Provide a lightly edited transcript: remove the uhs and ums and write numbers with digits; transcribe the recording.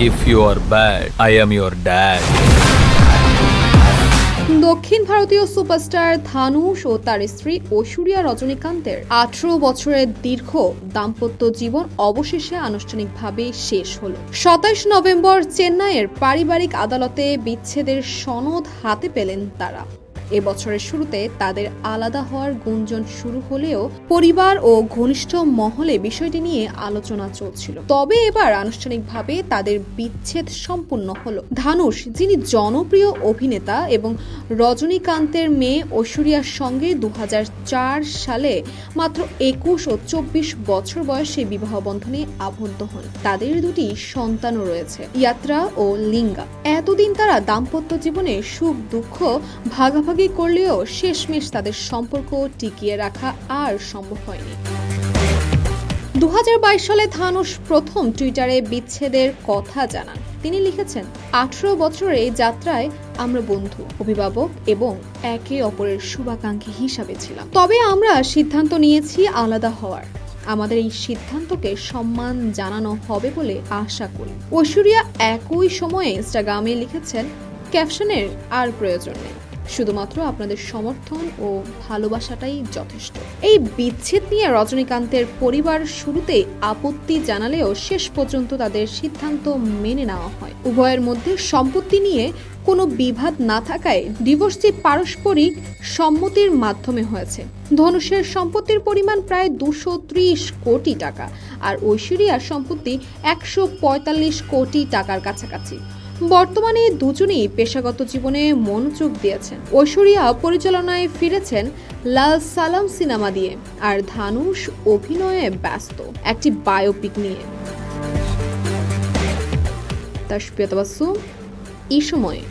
If you are bad, I am your dad. দক্ষিণ ভারতীয় superstar Dhanush ও তার স্ত্রী ঐশ্বরিয়া রজনীকান্তের 18 বছরের দীর্ঘ দাম্পত্য জীবন অবশেষে আনুষ্ঠানিকভাবে শেষ হলো। 27 নভেম্বর চেন্নাইয়ের পারিবারিক আদালতে বিচ্ছেদের সনদ হাতে পেলেন তারা। এবছরের শুরুতে তাদের আলাদা হওয়ার গুঞ্জন শুরু হলেও পরিবার ও ঘনিষ্ঠ মহলে বিষয়টি নিয়ে আলোচনা চলছিল। তবে এবার আনুষ্ঠানিকভাবে তাদের বিচ্ছেদ সম্পূর্ণ হলো। ধানুষ, যিনি জনপ্রিয় অভিনেতা, এবং রজনীকান্তের মেয়ে ঐশ্বরিয়ার সঙ্গে 2004 সালে মাত্র 21 ও 24 বছর বয়সে বিবাহ বন্ধনে আবদ্ধ হন। তাদের দুটি সন্তানও রয়েছে, ইয়াত্রা ও লিঙ্গা। এতদিন তারা দাম্পত্য জীবনে সুখ দুঃখ ভাগাভাগি করলেও শেষমেশ তাদের সম্পর্ক টিকিয়ে রাখা আর সম্ভব হয়নি। 2022 সালে ধানুষ প্রথম টুইটারে বিচ্ছেদের কথা জানান। তিনি লিখেছেন, 18 বছরের এই যাত্রায় আমরা বন্ধু, অভিভাবক এবং একে অপরের শুভাকাঙ্ক্ষী হিসাবে ছিলাম। তবে আমরা সিদ্ধান্ত নিয়েছি আলাদা হওয়ার। আমাদের এই সিদ্ধান্তকে সম্মান জানানো হবে বলে আশা করি। ঐশ্বরিয়া একই সময়ে ইনস্টাগ্রামে লিখেছেন, ক্যাপশনের আর প্রয়োজন নেই, শুধুমাত্র আপনাদের সমর্থন ও ভালোবাসাটাই যথেষ্ট। এই বিচ্ছেদ নিয়ে রজনীকান্তের পরিবার শুরুতেই আপত্তি জানালেও শেষ পর্যন্ত তাদের সিদ্ধান্ত মেনে নেওয়া হয়। উভয়ের মধ্যে সম্পত্তি নিয়ে কোনো বিবাদ না থাকায় ডিভোর্সটি পারস্পরিক সম্মতির মাধ্যমে হয়েছে। ধনুষের সম্পত্তির পরিমাণ প্রায় 230 কোটি টাকা আর ঐশ্বরিয়ার সম্পত্তি 145 কোটি টাকার কাছাকাছি। বর্তমানে দুজনেই পেশাগত জীবনে মনোযোগ দিয়েছেন। ঐশ্বরিয়া পরিচালনায় ফিরেছেন লাল সালাম সিনেমা দিয়ে, আর ধানুষ অভিনয়ে ব্যস্ত একটি বায়োপিক নিয়ে। তাসফিয়া তাবাসসুম, এই সময়ে।